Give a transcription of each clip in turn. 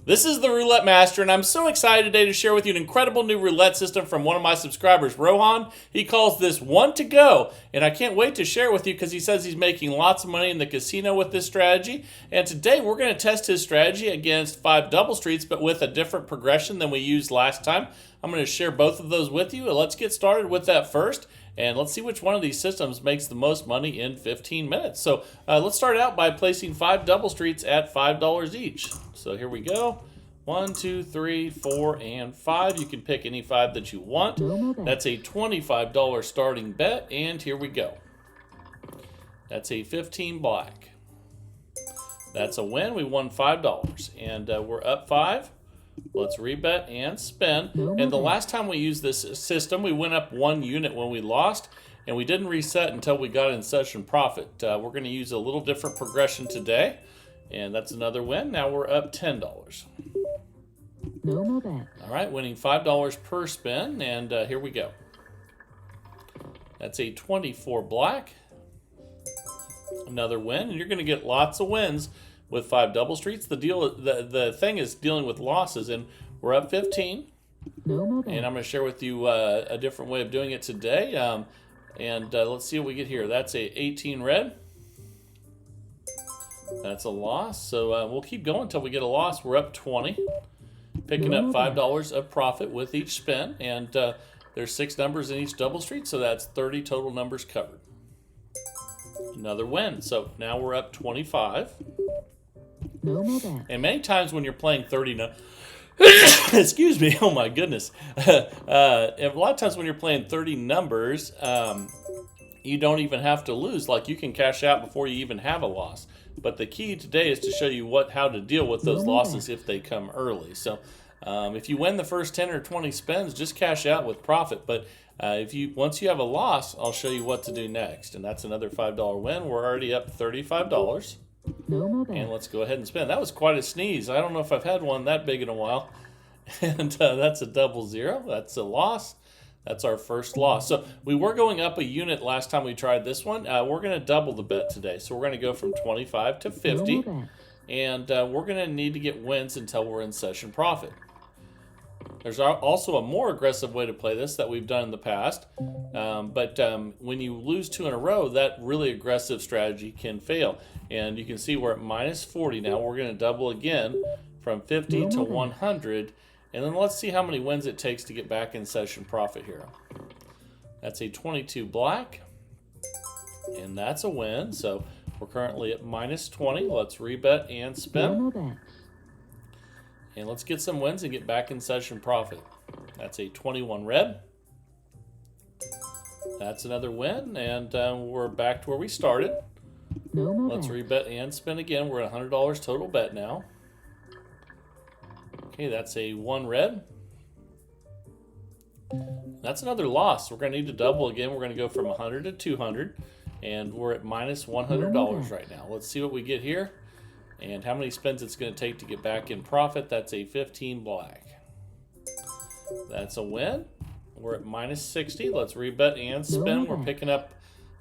This is the Roulette Master, and I'm so excited today to share with you an incredible new roulette system from one of my subscribers, Rohan. He calls this One to Go, and I can't wait to share it with you because he says he's making lots of money in the casino with this strategy. And today we're going to test his strategy against 5 double streets, but with a different progression than we used last time. I'm going to share both of those with you. Let's get started with that first. And let's see which one of these systems makes the most money in 15 minutes. So let's start out by placing 5 double streets at $5 each. So here we go. 1, 2, 3, 4, and 5. You can pick any 5 that you want. That's a $25 starting bet. And here we go. That's a 15 black. That's a win. We won $5. And we're up 5. Let's rebet and spin. And the last time we used this system, we went up 1 unit when we lost, and we didn't reset until we got in session profit. We're going to use a little different progression today, and that's another win. Now we're up $10. No more bet. All right, winning $5 per spin, and here we go. That's a 24 black. Another win, and you're going to get lots of wins with 5 double streets. The thing is dealing with losses, and we're up 15. No more bet. And I'm going to share with you a different way of doing it today. Let's see what we get here. That's a 18 red. That's a loss. So we'll keep going until we get a loss. We're up 20. Picking up $5 of profit with each spin. And there's 6 numbers in each double street, so that's 30 total numbers covered. Another win. So now we're up 25. No more bet. And many times when you're playing 30, excuse me, oh my goodness. A lot of times when you're playing 30 numbers, you don't even have to lose. Like, you can cash out before you even have a loss. But the key today is to show you how to deal with those losses if they come early. So if you win the first 10 or 20 spins, just cash out with profit. But once you have a loss, I'll show you what to do next. And that's another $5 win. We're already up $35. No more bet. And let's go ahead and spin. That was quite a sneeze. I don't know if I've had one that big in a while. And that's a double zero. That's a loss. That's our first loss. So we were going up a unit last time we tried this one. We're going to double the bet today. So we're going to go from 25 to 50. And we're going to need to get wins until we're in session profit. There's also a more aggressive way to play this that we've done in the past. But when you lose 2 in a row, that really aggressive strategy can fail. And you can see we're at minus 40 now. We're going to double again from 50 to 100. And then let's see how many wins it takes to get back in session profit here. That's a 22 black. And that's a win. So we're currently at minus 20. Let's rebet and spin. And let's get some wins and get back in session profit. That's a 21 red. That's another win. And we're back to where we started. Let's rebet and spin again. We're at $100 total bet now. Okay, that's a 1 red. That's another loss. We're going to need to double again. We're going to go from 100 to 200. And we're at minus $100 right now. Let's see what we get here. And how many spins it's going to take to get back in profit. That's a 15 black. That's a win. We're at minus 60. Let's rebet and spin. We're picking up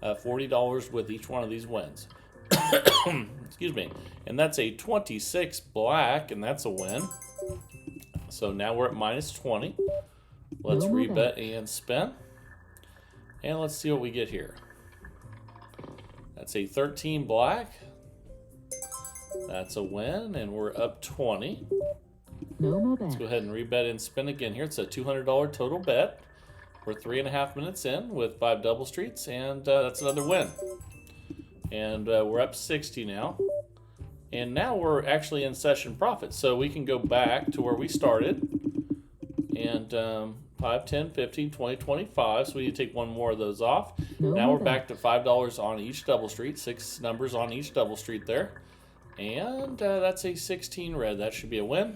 $40 with each one of these wins. Excuse me. And that's a 26 black, and that's a win. So now we're at minus 20. Let's rebet and spin. And let's see what we get here. That's a 13 black. That's a win, and we're up 20. Let's go ahead and rebet and spin again here. It's a $200 total bet. We're 3.5 minutes in with 5 double streets, and that's another win. And we're up 60 now. And now we're actually in session profit. So we can go back to where we started. And 5, 10, 15, 20, 25. So we need to take one more of those off. Now we're back to $5 on each double street. 6 numbers on each double street there. And that's a 16 red. That should be a win.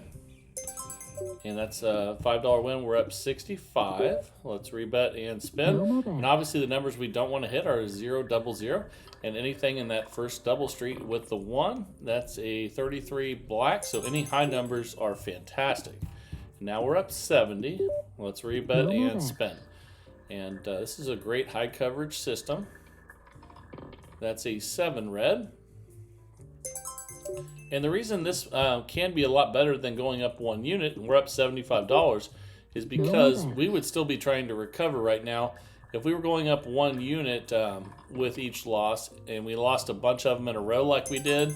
And that's a $5 win. We're up 65. Let's rebet and spin. And obviously the numbers we don't want to hit are 0, double 0. And anything in that first double street with the 1, that's a 33 black. So any high numbers are fantastic. Now we're up 70. Let's rebet and spin. And this is a great high coverage system. That's a 7 red. And the reason this can be a lot better than going up 1 unit, and we're up $75, is because we would still be trying to recover right now. If we were going up 1 unit with each loss, and we lost a bunch of them in a row like we did,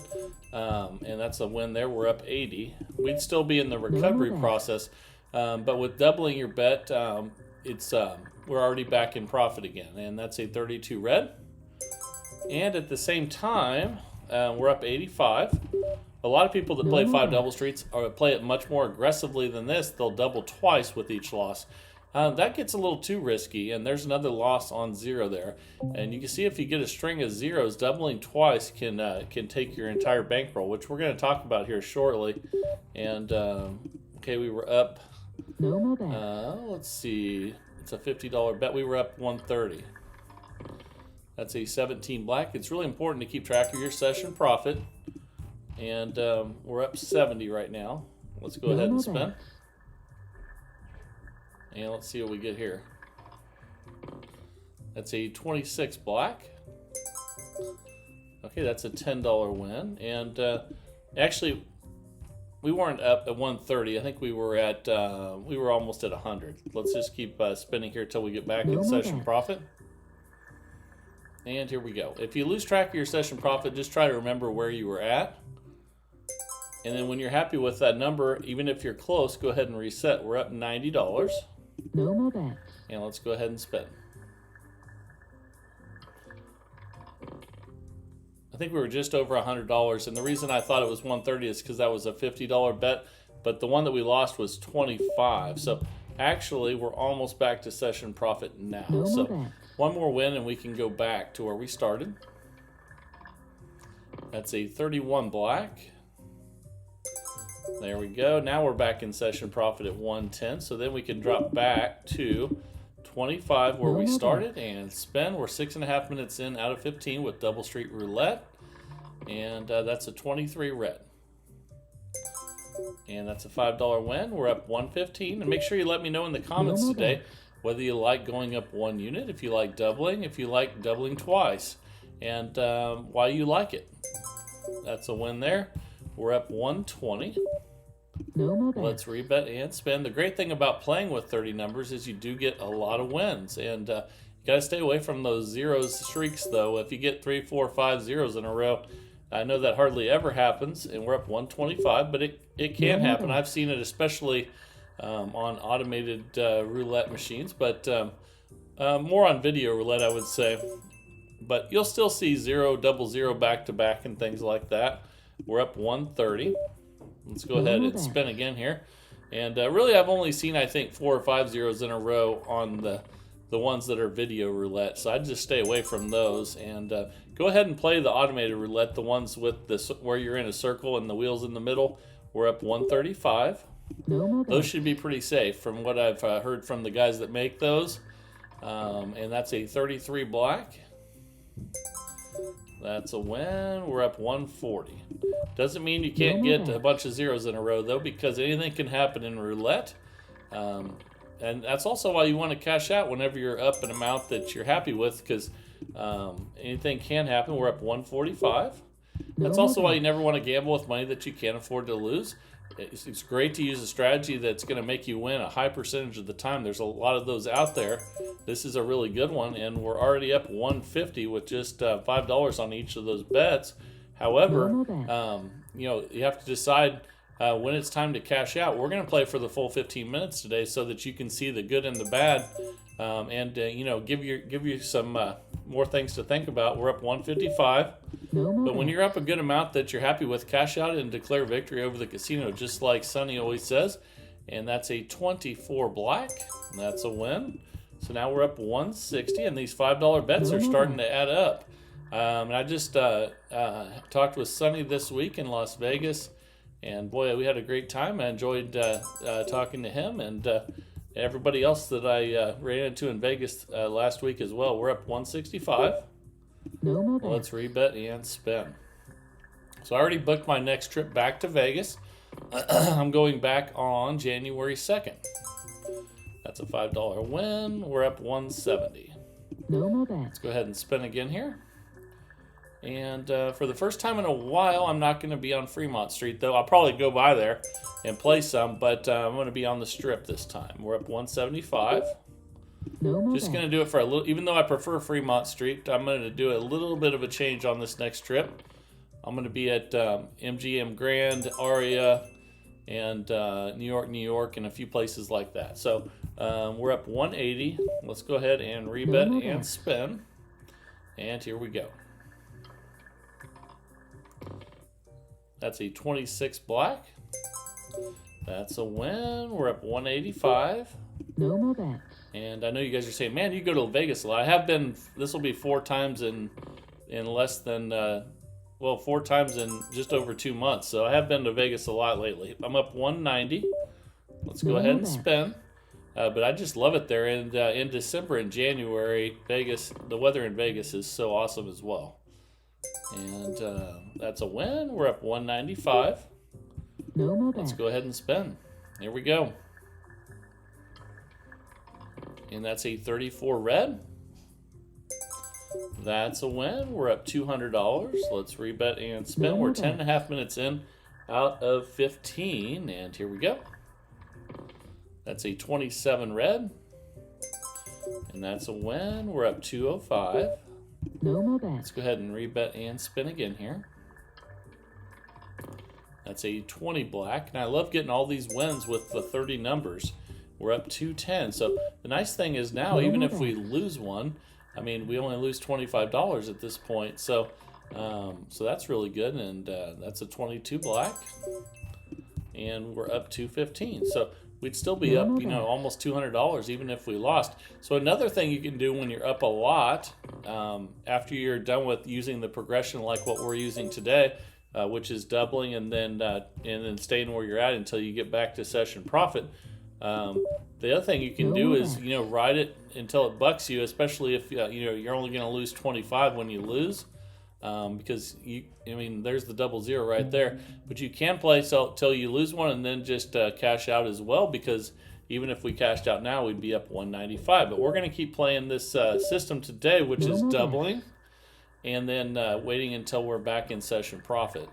and that's a win there, we're up 80, we'd still be in the recovery process. But with doubling your bet, we're already back in profit again, and that's a 32 red. And at the same time, we're up 85. A lot of people that play 5 double streets play it much more aggressively than this. They'll double twice with each loss. That gets a little too risky, and there's another loss on 0 there. And you can see if you get a string of zeros, doubling twice can take your entire bankroll, which we're going to talk about here shortly. And okay, we were up. Let's see. It's a $50 bet. We were up 130. That's a 17 black. It's really important to keep track of your session profit. And we're up 70 right now. Let's go ahead and spin. And let's see what we get here. That's a 26 black. Okay, that's a $10 win. And actually, we weren't up at 130. I think we were almost at 100. Let's just keep spinning here till we get back in session profit. And here we go. If you lose track of your session profit, just try to remember where you were at. And then when you're happy with that number, even if you're close, go ahead and reset. We're up $90. No more bets. And let's go ahead and spin. I think we were just over $100. And the reason I thought it was 130 is because that was a $50 bet. But the one that we lost was 25. So actually, we're almost back to session profit now. So one more win and we can go back to where we started. That's a 31 black. There we go. Now we're back in session profit at 110. So then we can drop back to 25 where we started and spin. We're 6.5 minutes in out of 15 with double street roulette. And that's a 23 red. And that's a $5 win. We're up 115. And make sure you let me know in the comments today whether you like going up 1 unit, if you like doubling, if you like doubling twice, and why you like it. That's a win there. We're up 120. Let's rebet and spin. The great thing about playing with 30 numbers is you do get a lot of wins. And you got to stay away from those zeros streaks, though. If you get 3, 4, 5 zeros in a row, I know that hardly ever happens. And we're up 125, but it can happen. I've seen it especially on automated roulette machines, but more on video roulette, I would say. But you'll still see 0, double 0 back to back and things like that. We're up 130. Let's go ahead and spin again here. And really, I've only seen, I think, 4 or 5 zeros in a row on the ones that are video roulette. So I'd just stay away from those. And go ahead and play the automated roulette, the ones with where you're in a circle and the wheels in the middle. We're up 135. Those should be pretty safe from what I've heard from the guys that make those. And that's a 33 black. That's a win. We're up 140. Doesn't mean you can't get a bunch of zeros in a row, though, because anything can happen in roulette. And that's also why you want to cash out whenever you're up an amount that you're happy with, because anything can happen. We're up 145. That's also why you never want to gamble with money that you can't afford to lose. It's great to use a strategy that's going to make you win a high percentage of the time. There's a lot of those out there. This is a really good one, and we're already up 150 with just $5 on each of those bets. However, you have to decide when it's time to cash out. We're going to play for the full 15 minutes today so that you can see the good and the bad, and give you some more things to think about. We're up 155. But when you're up a good amount that you're happy with, cash out and declare victory over the casino, just like Sonny always says. And that's a 24 black. And that's a win. So now we're up 160, and these $5 bets are starting to add up. And I just talked with Sonny this week in Las Vegas, and boy, we had a great time. I enjoyed talking to him and everybody else that I ran into in Vegas last week as well. We're up 165. Let's rebet and spin. So I already booked my next trip back to Vegas. I'm going back on January 2nd. That's a $5 win. We're up 170. Let's go ahead and spin again here. And for the first time in a while, I'm not going to be on Fremont Street, though. I'll probably go by there and play some, but I'm going to be on the Strip this time. We're up 175. No more Just bets. going to do it for a little, even though I prefer Fremont Street, I'm going to do a little bit of a change on this next trip. I'm going to be at MGM Grand, Aria, and New York, and a few places like that. So we're up 180. Let's go ahead and rebet No, and spin. And here we go. That's a 26 black. That's a win. We're up 185. No more bets. And I know you guys are saying, man, you go to Vegas a lot. I have been, this will be 4 times in less than, 4 times in just over 2 months. So I have been to Vegas a lot lately. I'm up 190. Let's go ahead and spin. But I just love it there. And in December and January, Vegas, the weather in Vegas is so awesome as well. And that's a win. We're up 195. No more Let's bets. go ahead and spin. Here we go. And that's a 34 red. That's a win. We're up $200. Let's rebet and spin. We're 10.5 minutes in out of 15. And here we go. That's a 27 red. And that's a win. We're up 205. No more Let's bets. go ahead and rebet and spin again here. That's a 20 black. And I love getting all these wins with the 30 numbers. We're up 210. So the nice thing is now, even if we lose one, I mean, we only lose $25 at this point. So so that's really good. And that's a 22 black. And we're up 215. So we'd still be up, almost $200 even if we lost. So another thing you can do when you're up a lot, after you're done with using the progression like what we're using today, which is doubling and then staying where you're at until you get back to session profit. The other thing you can do is ride it until it bucks you, especially if you're only going to lose 25 when you lose. Because there's the 00 right there, but you can play till you lose one and then just cash out as well, because even if we cashed out now, we'd be up 195. But we're going to keep playing this system today, which is doubling, and then waiting until we're back in session profit.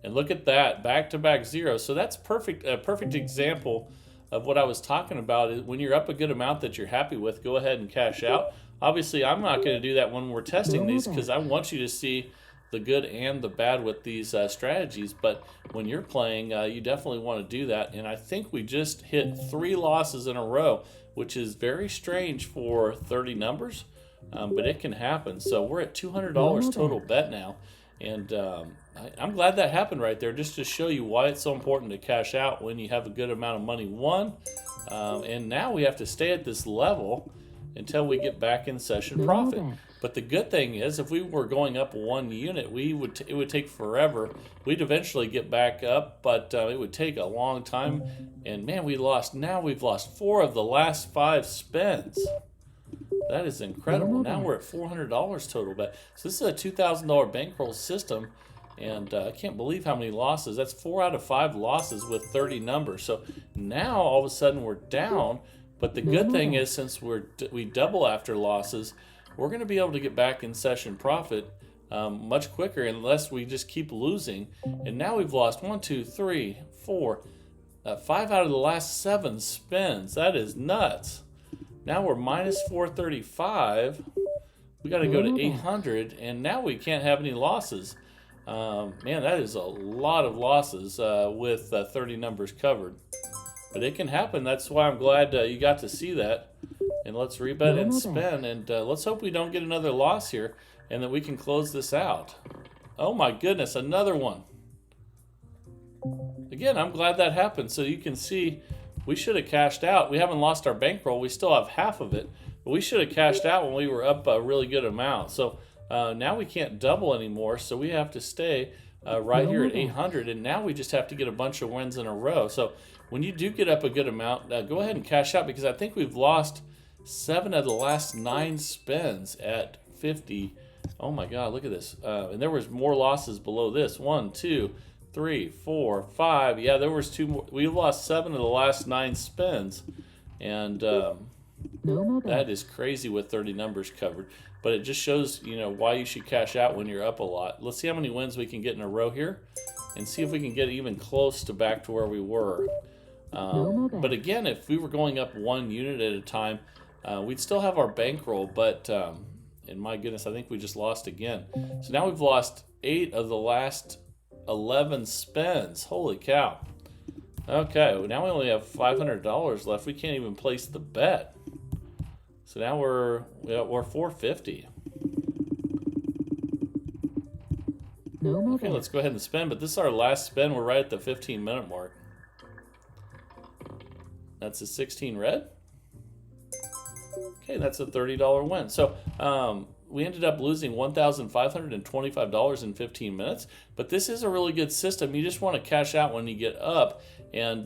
And look at that, back-to-back zeros. So that's a perfect example of what I was talking about. When you're up a good amount that you're happy with, go ahead and cash out. Obviously, I'm not going to do that when we're testing these, because I want you to see the good and the bad with these strategies. But when you're playing, you definitely want to do that. And I think we just hit 3 losses in a row, which is very strange for 30 numbers, but it can happen. So we're at $200 total bet now. And I'm glad that happened right there, just to show you why it's so important to cash out when you have a good amount of money won. And now we have to stay at this level until we get back in session profit. But the good thing is, if we were going up 1 unit, it would take forever. We'd eventually get back up, but it would take a long time. And man, we've lost 4 of the last 5 spins. That is incredible. Now we're at $400 total bet. So this is a $2,000 bankroll system, and I can't believe how many losses. That's 4 out of 5 losses with 30 numbers. So now all of a sudden we're down. But the good thing is, since we double after losses, we're going to be able to get back in session profit much quicker, unless we just keep losing. And now we've lost 1, 2, 3, 4, 5 out of the last 7 spins. That is nuts. Now we're minus 435. We got to go to 800, and now we can't have any losses. Man, that is a lot of losses with 30 numbers covered. But it can happen. That's why I'm glad you got to see that. And let's rebet and spin. And let's hope we don't get another loss here, and that we can close this out. Oh my goodness, another one. Again, I'm glad that happened. So you can see we should have cashed out. We haven't lost our bankroll. We still have half of it. But we should have cashed out when we were up a really good amount. So now we can't double anymore. So we have to stay right here at 800. And now we just have to get a bunch of wins in a row. So when you do get up a good amount, go ahead and cash out, because I think we've lost 7 of the last 9 spins at 50. Oh my God, look at this. And there was more losses below this. 1, 2, 3, 4, 5. Yeah, there was 2 more. We lost 7 of the last 9 spins. And No more That bets. is crazy with 30 numbers covered. But it just shows, why you should cash out when you're up a lot. Let's see how many wins we can get in a row here and see if we can get even close to back to where we were. No more But bets. again, if we were going up 1 unit at a time, we'd still have our bankroll. But, and my goodness, I think we just lost again. So now we've lost 8 of the last 11 spins. Holy cow. Okay, well, now we only have $500 left. We can't even place the bet. So now we're $450. No more Okay, bets. let's go ahead and spin. But this is our last spin. We're right at the 15-minute mark. That's a 16 red. Okay, that's a $30 win. So we ended up losing $1,525 in 15 minutes. But this is a really good system. You just want to cash out when you get up, and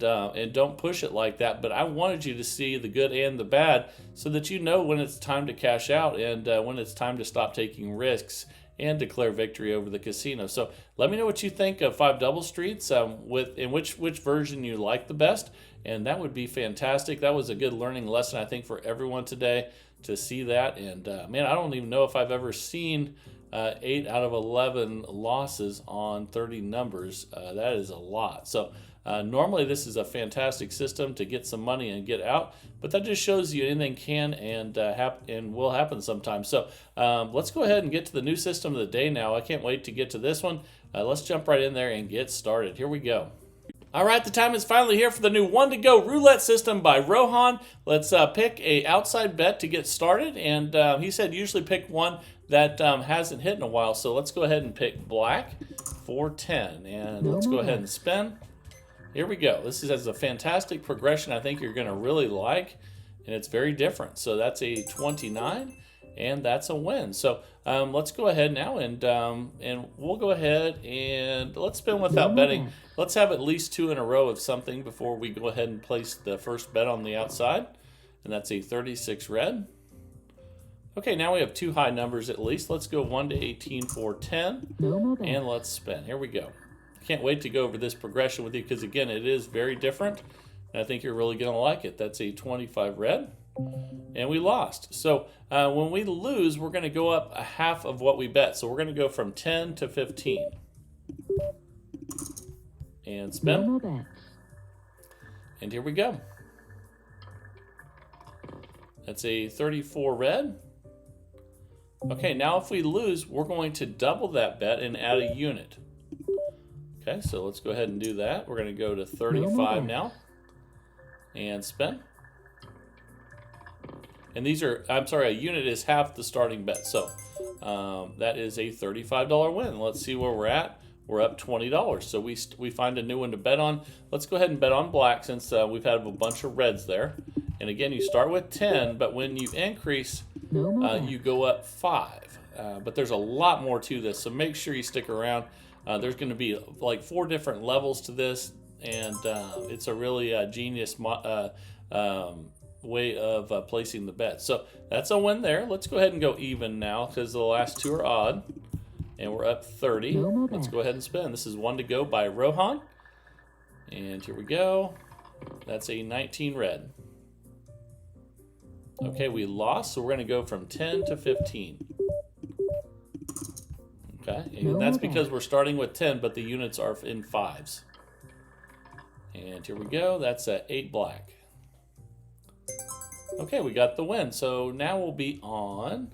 don't push it like that. But I wanted you to see the good and the bad so that you know when it's time to cash out and when it's time to stop taking risks and declare victory over the casino. So let me know what you think of 5 Double Streets, and which version you like the best, and that would be fantastic. That was a good learning lesson, I think, for everyone today to see that. And man, I don't even know if I've ever seen 8 out of 11 losses on 30 numbers. That is a lot. So normally this is a fantastic system to get some money and get out, but that just shows you anything can and will happen sometimes. So let's go ahead and get to the new system of the day now. I can't wait to get to this one. Let's jump right in there and get started. Here we go. All right, the time is finally here for the new one-to-go roulette system by Rohan. Let's pick a outside bet to get started, and he said usually pick one that hasn't hit in a while. So let's go ahead and pick black for 10, and let's go ahead and spin. Here we go. This has a fantastic progression I think you're going to really like, and it's very different. So that's a 29, and that's a win. So let's go ahead now, and we'll go ahead and let's spin without betting. Let's have at least 2 in a row of something before we go ahead and place the first bet on the outside, and that's a 36 red. Okay, now we have 2 high numbers at least. Let's go 1 to 18 for 10, and let's spin. Here we go. Can't wait to go over this progression with you because, again, it is very different, and I think you're really going to like it. That's a 25 red, and we lost. So when we lose, we're going to go up a half of what we bet. So we're going to go from 10 to 15. And spin. And here we go. That's a 34 red. Okay, now if we lose, we're going to double that bet and add a unit. Okay, so let's go ahead and do that. We're going to go to 35 now. And spin. And these are, I'm sorry, a unit is half the starting bet. So that is a $35 win. Let's see where we're at. We're up $20. So we find a new one to bet on. Let's go ahead and bet on black since we've had a bunch of reds there. And again, you start with 10, but when you increase, you go up 5. But there's a lot more to this, so make sure you stick around. There's going to be like 4 different levels to this, and it's a really genius way of placing the bet. So that's a win there. Let's go ahead and go even now because the last 2 are odd. And we're up 30. Let's go ahead and spin. This is one to go by Rohan. And here we go. That's a 19 red. Okay, we lost, so we're going to go from 10 to 15. Okay, and that's because we're starting with 10, but the units are in 5s. And here we go. That's a 8 black. Okay, we got the win. So now we'll be on...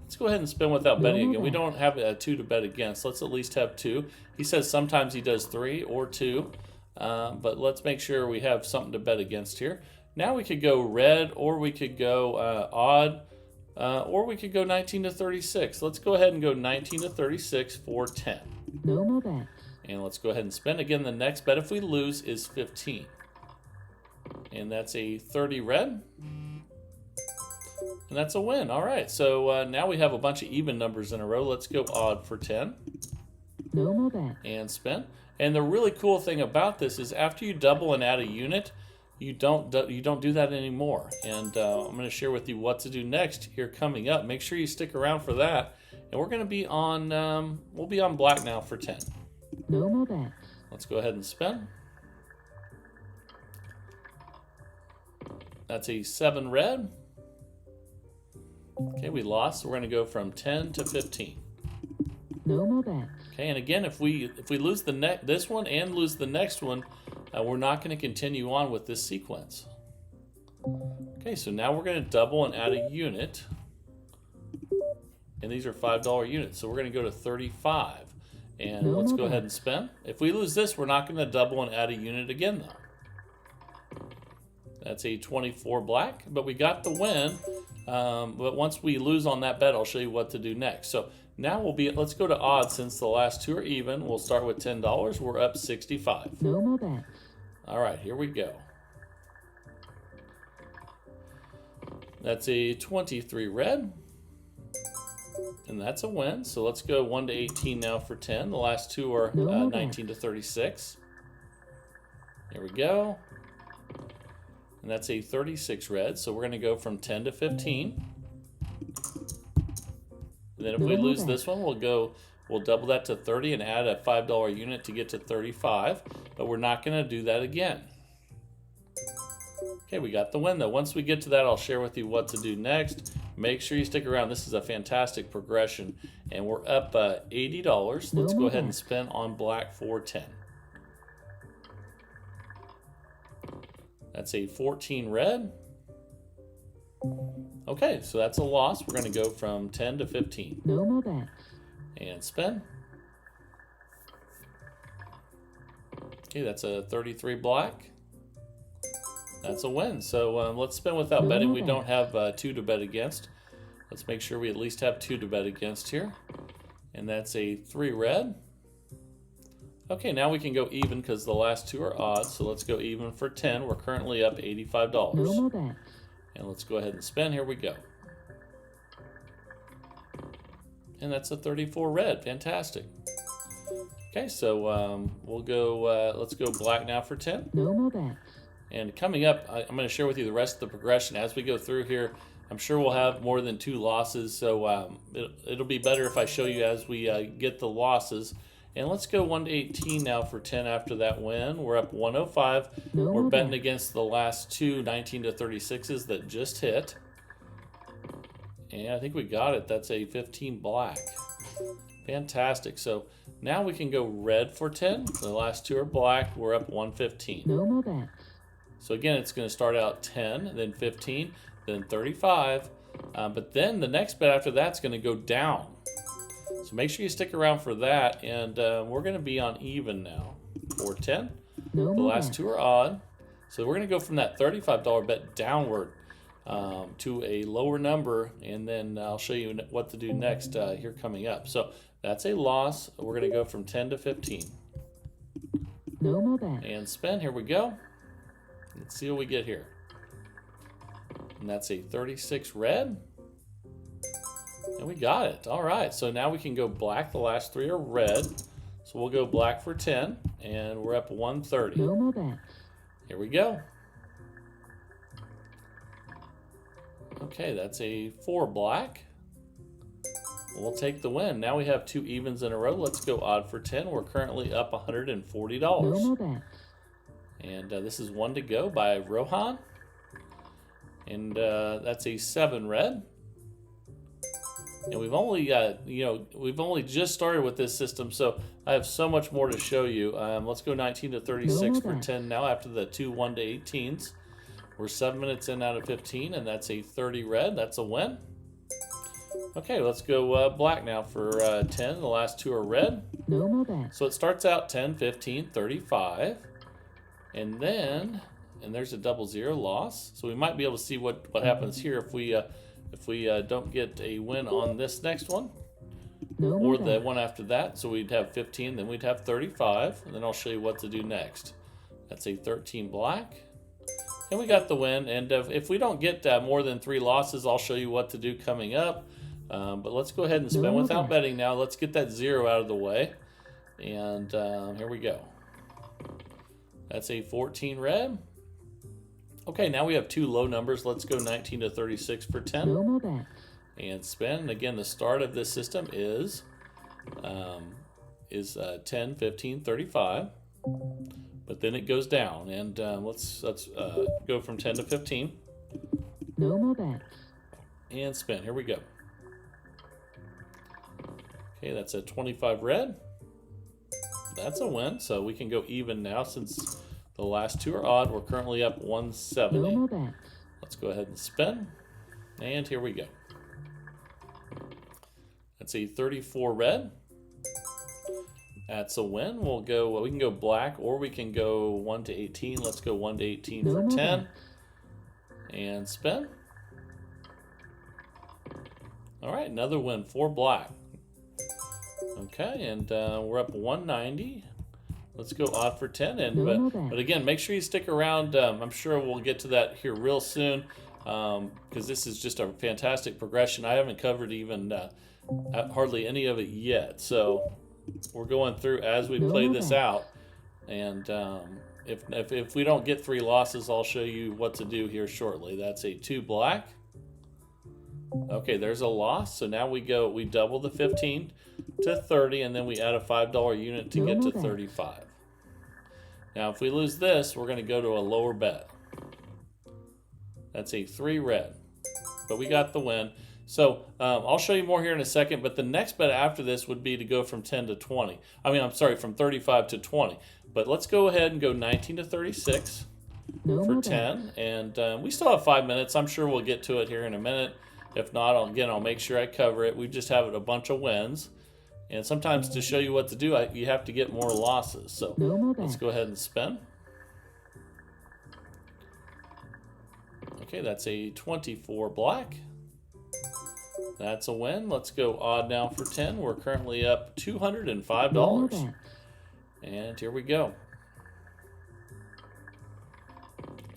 Let's go ahead and spin without betting again. We don't have a 2 to bet against. Let's at least have 2. He says sometimes he does 3 or 2, but let's make sure we have something to bet against here. Now we could go red, or we could go odd, or we could go 19 to 36. Let's go ahead and go 19 to 36 for 10. No more bets. And let's go ahead and spin. Again, the next bet if we lose is 15. And that's a 30 red. And that's a win. All right, so now we have a bunch of even numbers in a row. Let's go odd for 10. No more bets. And spin. And the really cool thing about this is after you double and add a unit, you don't do that anymore. And I'm going to share with you what to do next here coming up. Make sure you stick around for that. And we're going to be on, we'll be on black now for 10. No more bets. Let's go ahead and spin. That's a 7 red. Okay, we lost. So we're going to go from 10 to 15. No more bets. Okay, and again, if we lose this one and lose the next one, we're not going to continue on with this sequence. Okay, so now we're going to double and add a unit. And these are $5 units, so we're going to go to 35. And No let's more go ahead and bets. spin. If we lose this, we're not going to double and add a unit again, though. That's a 24 black, but we got the win. But once we lose on that bet, I'll show you what to do next. So now let's go to odds since the last two are even. We'll start with $10. We're up 65. No more bets. All right, here we go. That's a 23 red. And that's a win. So let's go 1 to 18 now for 10. The last two are No more 19 to 36. Here we go. And that's a 36 red. So we're going to go from 10 to 15. And then if we No lose more this one, we'll double that to 30 and add a $5 unit to get to 35. But we're not going to do that again. Okay, we got the win though. Once we get to that, I'll share with you what to do next. Make sure you stick around. This is a fantastic progression. And we're up $80. Let's No go more ahead and bets. spin on black for 10. That's a 14 red. Okay, so that's a loss. We're going to go from 10 to 15. No more bets. And spin. Okay, that's a 33 black. That's a win. So let's spin without No betting. more We bets. don't have two to bet against. Let's make sure we at least have two to bet against here. And that's a 3 red. Okay, now we can go even because the last two are odds. So let's go even for 10. We're currently up $85. No more bets. And let's go ahead and spin. Here we go. And that's a 34 red. Fantastic. Okay, so let's go black now for 10. No more bets. And coming up, I'm going to share with you the rest of the progression as we go through here. I'm sure we'll have more than 2 losses, so it'll be better if I show you as we get the losses. And let's go 1 to 18 now for 10 after that win. We're up 105. No We're more betting bets. against the last two 19 to 36s that just hit. And I think we got it. That's a 15 black. Fantastic. So now we can go red for 10. The last two are black. We're up 115. No more bets. So again, it's going to start out 10, then 15, then 35. But then the next bet after that's going to go down. So make sure you stick around for that. And we're going to be on even now for 10. No The more last bets. two are odd. So we're going to go from that $35 bet downward to a lower number. And then I'll show you what to do next here coming up. So that's a loss. We're going to go from 10 to 15. No more bets. And spin. Here we go. Let's see what we get here. And that's a 36 red. And we got it. All right. So now we can go black. The last three are red. So we'll go black for 10. And we're up 130. No more bets. Here we go. Okay, that's a 4 black. We'll take the win. Now we have 2 evens in a row. Let's go odd for 10. We're currently up $140. No more bets. And this is 1 to go by Rohan. And that's a 7 red. And we've only just started with this system, so I have so much more to show you. Let's go 19 to 36 for 10 now after the 2 1 to 18s. We're 7 minutes in out of 15, and that's a 30 red. That's a win. Okay, let's go black now for 10. The last two are red. No more bets. So it starts out 10, 15, 35. And then, there's a 00 loss. So we might be able to see what happens here if we don't get a win on this next one. No more Or the bets. one after that. So we'd have 15, then we'd have 35. And then I'll show you what to do next. That's a 13 black. And we got the win. And if we don't get more than 3 losses, I'll show you what to do coming up. But let's go ahead and spin No without bets. betting now. Let's get that 0 out of the way. And here we go. That's a 14 red. Okay, now we have 2 low numbers. Let's go 19 to 36 for 10. No more bets. And spin. And again, the start of this system is 10, 15, 35. But then it goes down. And let's go from 10 to 15. No more bets. and spin. Here we go. Okay, that's a 25 red. That's a win, so we can go even now since the last two are odd. We're currently up 170. No more bets. Let's go ahead and spin. And here we go. That's a 34 red. That's a win. We can go black or we can go 1 to 18. Let's go 1 to 18 for 10. And spin. All right, another win for black. Okay, and we're up 190. Let's go odd for 10. But again, make sure you stick around. I'm sure we'll get to that here real soon because this is just a fantastic progression. I haven't covered even hardly any of it yet. So we're going through as we play this out. And if we don't get 3 losses, I'll show you what to do here shortly. That's a 2 black. Okay, there's a loss. So now we double the 15 to 30, and then we add a $5 unit to get to 35. Now, if we lose this, we're going to go to a lower bet. That's a 3 red, but we got the win. So I'll show you more here in a second, but the next bet after this would be to go from 10 to 20. From 35 to 20. But let's go ahead and go 19 to 36 for 10, and we still have 5 minutes. I'm sure we'll get to it here in a minute. If not, I'll make sure I cover it. We just have a bunch of wins. And sometimes to show you what to do, you have to get more losses. So let's go ahead and spin. Okay, that's a 24 black. That's a win. Let's go odd now for 10. We're currently up $205. And here we go.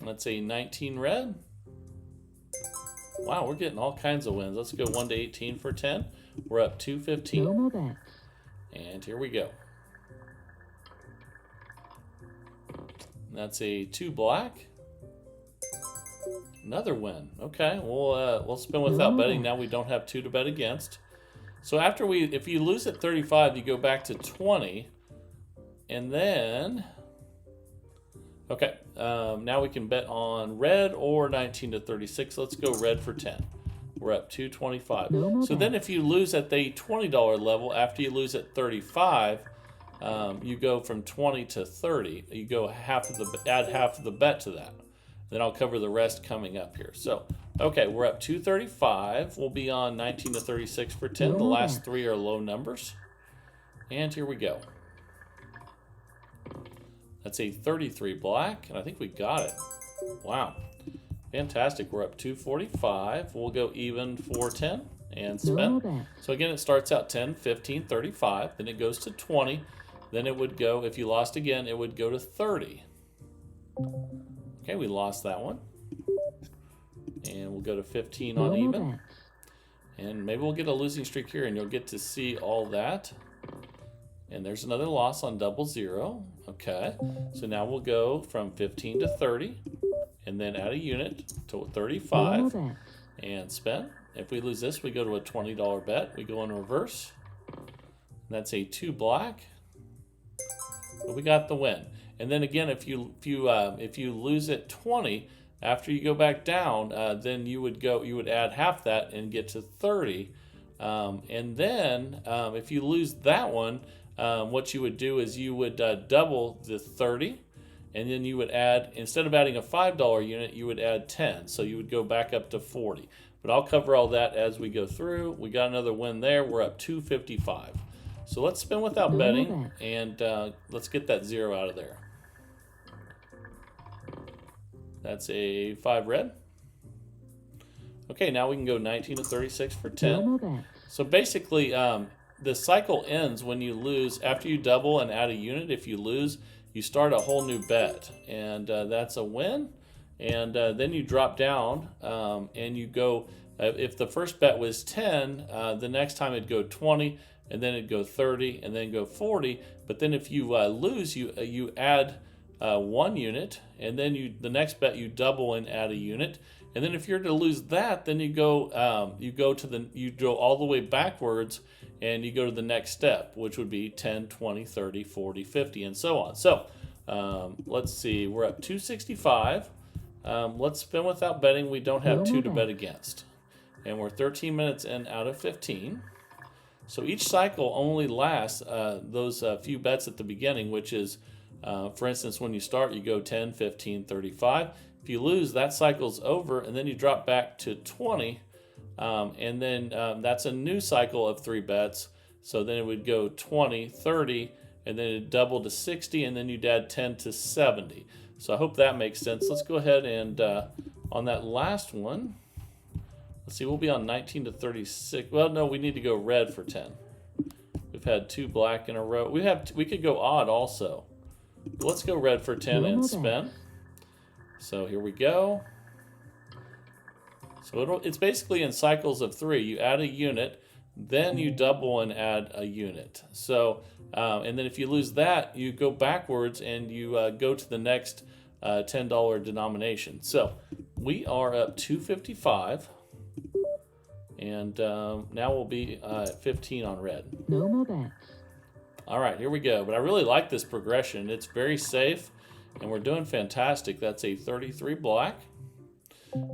That's a 19 red. Wow, we're getting all kinds of wins. Let's go 1 to 18 for 10. We're up 215. No more bets. And here we go. That's a 2 black. Another win. Okay, we'll spin without betting. Now we don't have 2 to bet against. So if you lose at 35, you go back to 20, and then now we can bet on red or 19 to 36. Let's go red for 10. We're up 225. So then if you lose at the $20 level, after you lose at 35, you go from 20 to 30. You go add half of the bet to that. Then I'll cover the rest coming up here. So, okay, we're up 235. We'll be on 19 to 36 for 10. The last 3 are low numbers. And here we go. That's a 33 black, and I think we got it. Wow. Fantastic. We're up 245. We'll go even for 10 and spin. So again, it starts out 10, 15, 35. Then it goes to 20. Then it would go, if you lost again, it would go to 30. Okay, we lost that one. And we'll go to 15 on even. And maybe we'll get a losing streak here, and you'll get to see all that. And there's another loss on 00. Okay, so now we'll go from 15 to 30, and then add a unit to 35, and spin. If we lose this, we go to a $20 bet. We go in reverse. And that's a 2 black. But we got the win. And then again, if you lose at 20, after you go back down, then you would add half that and get to 30. And then if you lose that one, what you would do is you would double the 30, and then you would add, instead of adding a $5 unit, you would add 10. So you would go back up to 40. But I'll cover all that as we go through. We got another win there. We're up 255. So let's spin without betting, and let's get that 0 out of there. That's a 5 red. Okay, now we can go 19 to 36 for 10. So basically, the cycle ends when you lose. After you double and add a unit, if you lose, you start a whole new bet, and that's a win. And then you drop down, and you go, if the first bet was 10, the next time it'd go 20, and then it'd go 30, and then go 40. But then if you lose, you add 1 unit, and then the next bet you double and add a unit. And then if you're to lose that, then you go all the way backwards, and you go to the next step, which would be 10, 20, 30, 40, 50, and so on. So let's see, we're up 265. Let's spin without betting. We don't have 2 to bet against. And we're 13 minutes in out of 15. So each cycle only lasts those few bets at the beginning, which is, for instance, when you start, you go 10, 15, 35. If you lose, that cycle's over, and then you drop back to 20, and then that's a new cycle of 3 bets. So then it would go 20, 30, and then it'd double to 60, and then you'd add 10 to 70. So I hope that makes sense. Let's go ahead and on that last one, let's see, we'll be on 19 to 36. Well, no, we need to go red for 10. We've had 2 black in a row. We could go odd also. Let's go red for 10 and spin. So here we go. So it's basically in cycles of 3. You add a unit, then you double and add a unit. So, and then if you lose that, you go backwards and you go to the next $10 denomination. So we are up 255, and now we'll be at 15 on red. No more bets. All right, here we go. But I really like this progression. It's very safe, and we're doing fantastic. That's a 33 black.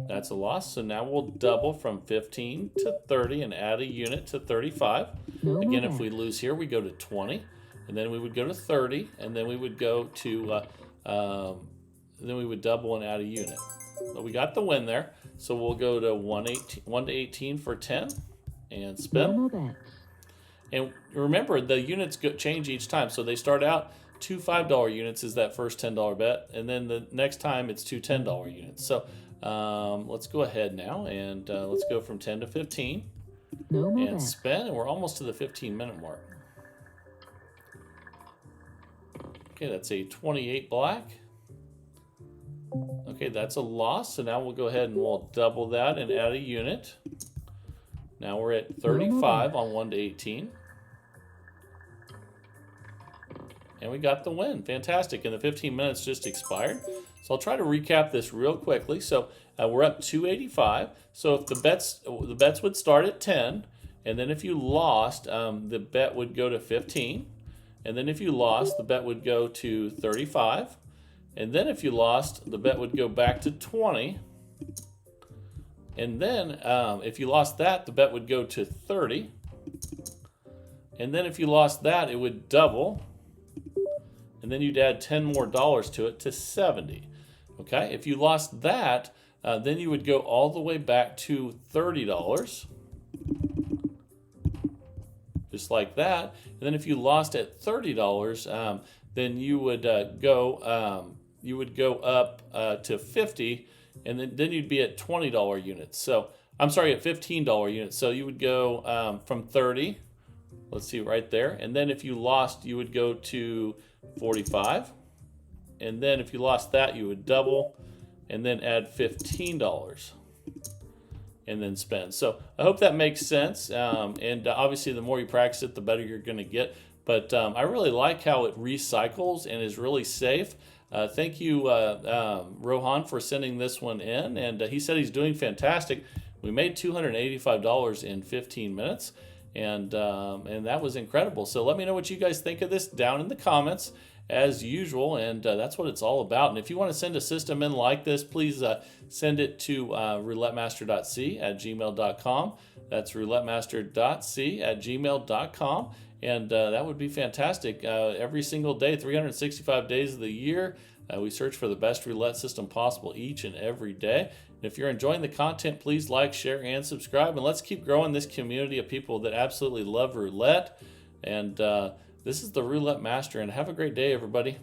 That's a loss. So now we'll double from 15 to 30 and add a unit to 35. No Again, more if we lose here, we go to 20, and then we would go to 30, and then we would go to, then we would double and add a unit. But we got the win there. So we'll go to 1 to 18 for 10 and spin. No more bets. And remember, the units change each time. So they start out 2 $5 units is that first $10 bet, and then the next time it's 2 $10 units. So let's go ahead now, and let's go from 10 to 15 No more and bets. spin, and we're almost to the 15-minute mark. Okay, that's a 28 black. Okay, that's a loss, so now we'll go ahead and we'll double that and add a unit. Now we're at 35 on 1 to 18. And we got the win. Fantastic. And the 15 minutes just expired. So I'll try to recap this real quickly. So we're up 285. So if the bets would start at 10, and then if you lost, the bet would go to 15. And then if you lost, the bet would go to 35. And then if you lost, the bet would go back to 20. And then if you lost that, the bet would go to 30. And then if you lost that, it would double. And then you'd add 10 more dollars to it to 70. Okay, if you lost that, then you would go all the way back to $30. Just like that. And then if you lost at $30, then you would go up to 50, and then you'd be at $20 units. So I'm sorry, at $15 units. So you would go from 30. Let's see right there. And then if you lost, you would go to 45. And then if you lost that, you would double and then add $15 and then spend. So I hope that makes sense. And obviously the more you practice it, the better you're going to get. But I really like how it recycles and is really safe. Thank you, Rohan, for sending this one in. And he said he's doing fantastic. We made $285 in 15 minutes. And that was incredible. So let me know what you guys think of this down in the comments as usual. And that's what it's all about. And if you want to send a system in like this, please send it to roulettemaster.c@gmail.com. That's roulettemaster.c@gmail.com. And that would be fantastic. Every single day, 365 days of the year, we search for the best roulette system possible each and every day. And if you're enjoying the content, please like, share, and subscribe. And let's keep growing this community of people that absolutely love roulette. And this is the Roulette Master. And have a great day, everybody.